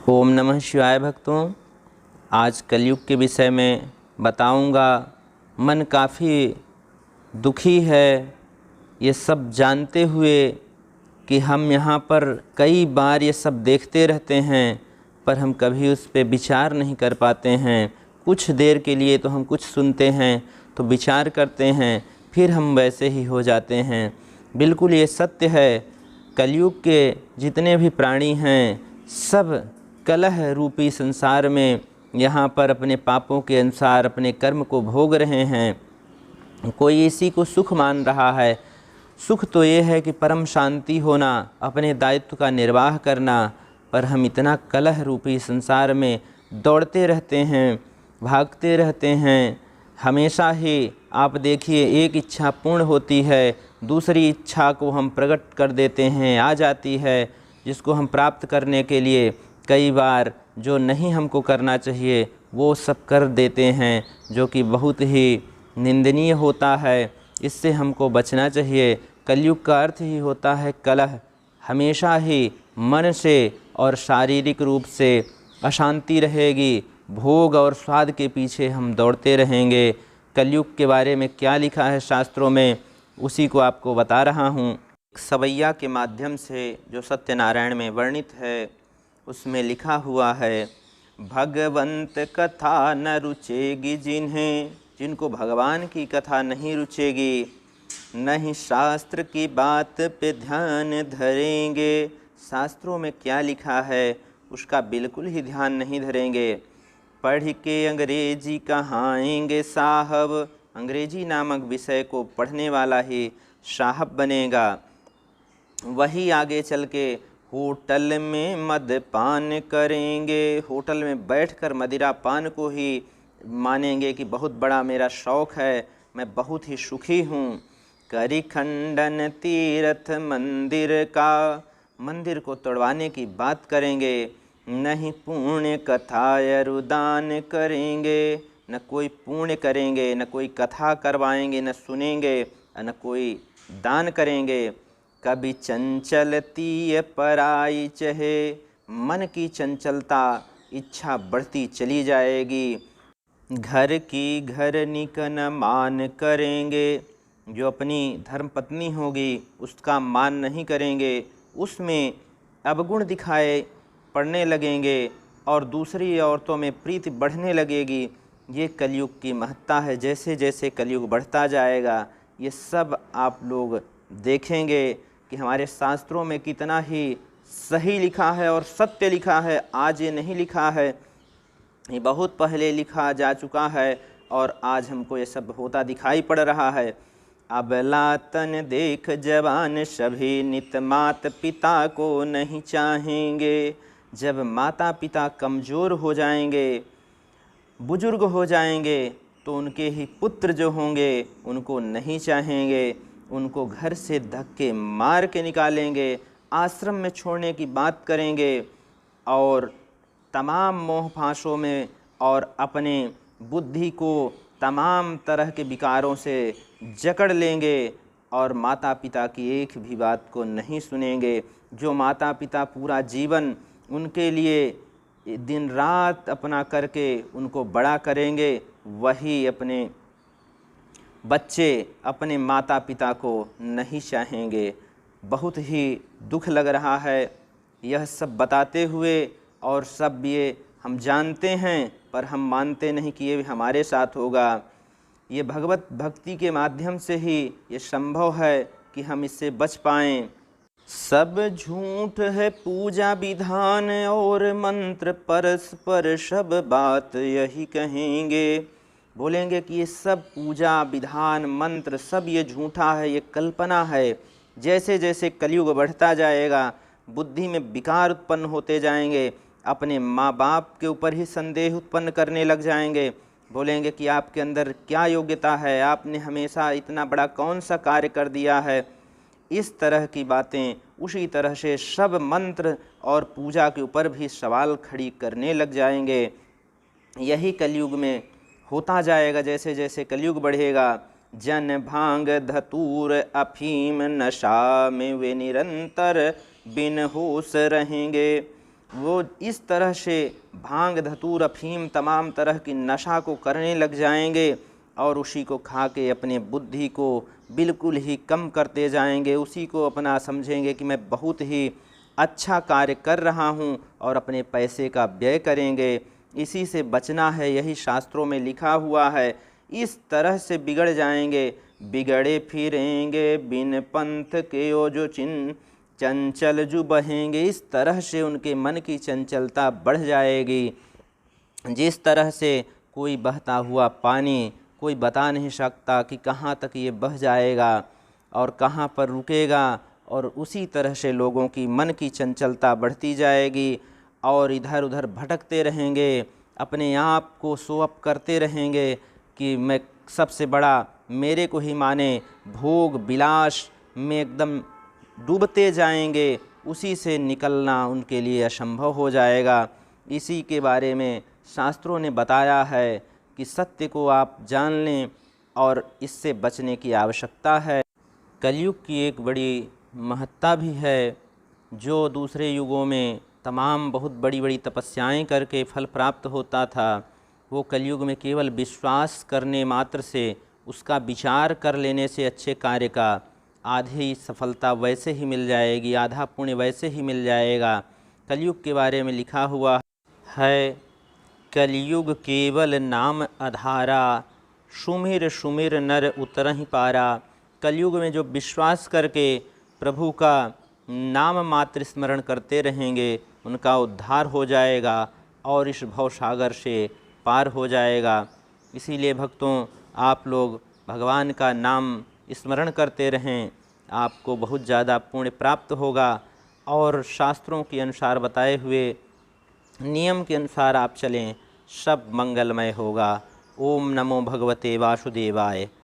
ओम नमः शिवाय भक्तों। आज कलयुग के विषय में बताऊंगा। मन काफ़ी दुखी है ये सब जानते हुए कि हम यहाँ पर कई बार ये सब देखते रहते हैं, पर हम कभी उस पर विचार नहीं कर पाते हैं। कुछ देर के लिए तो हम कुछ सुनते हैं तो विचार करते हैं, फिर हम वैसे ही हो जाते हैं। बिल्कुल ये सत्य है। कलयुग के जितने भी प्राणी हैं सब कलह रूपी संसार में यहाँ पर अपने पापों के अनुसार अपने कर्म को भोग रहे हैं। कोई इसी को सुख मान रहा है। सुख तो ये है कि परम शांति होना, अपने दायित्व का निर्वाह करना, पर हम इतना कलह रूपी संसार में दौड़ते रहते हैं, भागते रहते हैं। हमेशा ही आप देखिए, एक इच्छा पूर्ण होती है, दूसरी इच्छा को हम प्रकट कर देते हैं, आ जाती है, जिसको हम प्राप्त करने के लिए कई बार जो नहीं हमको करना चाहिए वो सब कर देते हैं, जो कि बहुत ही निंदनीय होता है। इससे हमको बचना चाहिए। कलयुग का अर्थ ही होता है कलह। हमेशा ही मन से और शारीरिक रूप से अशांति रहेगी। भोग और स्वाद के पीछे हम दौड़ते रहेंगे। कलयुग के बारे में क्या लिखा है शास्त्रों में, उसी को आपको बता रहा हूँ। सवैया के माध्यम से जो सत्यनारायण में वर्णित है उसमें लिखा हुआ है, भगवंत कथा न रुचेगी जिनको भगवान की कथा नहीं रुचेगी, नहीं शास्त्र की बात पे ध्यान धरेंगे। शास्त्रों में क्या लिखा है उसका बिल्कुल ही ध्यान नहीं धरेंगे। पढ़ के अंग्रेजी कहाएंगे साहब, अंग्रेजी नामक विषय को पढ़ने वाला ही साहब बनेगा। वही आगे चल के होटल में मदपान करेंगे, होटल में बैठकर मदिरा पान को ही मानेंगे कि बहुत बड़ा मेरा शौक़ है, मैं बहुत ही सुखी हूँ। करी खंडन तीर्थ मंदिर का, मंदिर को तोड़वाने की बात करेंगे। नहीं पुण्य कथा अरुदान करेंगे, न कोई पुण्य करेंगे, न कोई कथा करवाएंगे, न सुनेंगे, न कोई दान करेंगे। कभी चंचलती पराई चहे, मन की चंचलता इच्छा बढ़ती चली जाएगी। घर की घर निकन मान करेंगे, जो अपनी धर्मपत्नी होगी उसका मान नहीं करेंगे, उसमें अवगुण दिखाए पड़ने लगेंगे और दूसरी औरतों में प्रीति बढ़ने लगेगी। ये कलयुग की महत्ता है। जैसे जैसे कलयुग बढ़ता जाएगा ये सब आप लोग देखेंगे कि हमारे शास्त्रों में कितना ही सही लिखा है और सत्य लिखा है। आज ये नहीं लिखा है, ये बहुत पहले लिखा जा चुका है और आज हमको ये सब होता दिखाई पड़ रहा है। अबला तन देख जवान सभी, नित मात पिता को नहीं चाहेंगे। जब माता पिता कमज़ोर हो जाएंगे, बुजुर्ग हो जाएंगे, तो उनके ही पुत्र जो होंगे उनको नहीं चाहेंगे, उनको घर से धक्के मार के निकालेंगे, आश्रम में छोड़ने की बात करेंगे और तमाम मोह फांसों में और अपने बुद्धि को तमाम तरह के विकारों से जकड़ लेंगे और माता पिता की एक भी बात को नहीं सुनेंगे। जो माता पिता पूरा जीवन उनके लिए दिन रात अपना करके उनको बड़ा करेंगे, वही अपने बच्चे अपने माता पिता को नहीं चाहेंगे। बहुत ही दुख लग रहा है यह सब बताते हुए, और सब ये हम जानते हैं पर हम मानते नहीं कि ये हमारे साथ होगा। ये भगवत भक्ति के माध्यम से ही ये संभव है कि हम इससे बच पाएँ। सब झूठ है पूजा विधान और मंत्र, परस्पर सब बात यही कहेंगे। बोलेंगे कि ये सब पूजा विधान मंत्र सब ये झूठा है, ये कल्पना है। जैसे जैसे कलयुग बढ़ता जाएगा बुद्धि में विकार उत्पन्न होते जाएंगे, अपने माँ बाप के ऊपर ही संदेह उत्पन्न करने लग जाएंगे। बोलेंगे कि आपके अंदर क्या योग्यता है, आपने हमेशा इतना बड़ा कौन सा कार्य कर दिया है। इस तरह की बातें, उसी तरह से सब मंत्र और पूजा के ऊपर भी सवाल खड़ी करने लग जाएंगे। यही कलयुग में होता जाएगा। जैसे जैसे कलयुग बढ़ेगा, जन भांग धतूर अफीम नशा में वे निरंतर बिन होश रहेंगे। वो इस तरह से भांग धतूर अफीम तमाम तरह की नशा को करने लग जाएंगे और उसी को खा के अपने बुद्धि को बिल्कुल ही कम करते जाएंगे, उसी को अपना समझेंगे कि मैं बहुत ही अच्छा कार्य कर रहा हूँ और अपने पैसे का व्यय करेंगे। इसी से बचना है, यही शास्त्रों में लिखा हुआ है। इस तरह से बिगड़ जाएंगे, बिगड़े फिरेंगे बिन पंथ के ओ जो चंचल जो बहेंगे। इस तरह से उनके मन की चंचलता बढ़ जाएगी। जिस तरह से कोई बहता हुआ पानी कोई बता नहीं सकता कि कहाँ तक ये बह जाएगा और कहाँ पर रुकेगा, और उसी तरह से लोगों की मन की चंचलता बढ़ती जाएगी और इधर उधर भटकते रहेंगे, अपने आप को शो अप करते रहेंगे कि मैं सबसे बड़ा, मेरे को ही माने, भोग विलास में एकदम डूबते जाएंगे। उसी से निकलना उनके लिए असंभव हो जाएगा। इसी के बारे में शास्त्रों ने बताया है कि सत्य को आप जान लें और इससे बचने की आवश्यकता है। कलयुग की एक बड़ी महत्ता भी है। जो दूसरे युगों में तमाम बहुत बड़ी बड़ी तपस्याएं करके फल प्राप्त होता था, वो कलयुग में केवल विश्वास करने मात्र से, उसका विचार कर लेने से अच्छे कार्य का आधी सफलता वैसे ही मिल जाएगी, आधा पुण्य वैसे ही मिल जाएगा। कलयुग के बारे में लिखा हुआ है, कलयुग केवल नाम आधारा, सुमिर सुमिर नर उतरहि पारा। कलयुग में जो विश्वास करके प्रभु का नाम मात्र स्मरण करते रहेंगे, उनका उद्धार हो जाएगा और इस भवसागर से पार हो जाएगा। इसीलिए भक्तों, आप लोग भगवान का नाम स्मरण करते रहें, आपको बहुत ज़्यादा पुण्य प्राप्त होगा और शास्त्रों के अनुसार बताए हुए नियम के अनुसार आप चलें, सब मंगलमय होगा। ओम नमो भगवते वासुदेवाय।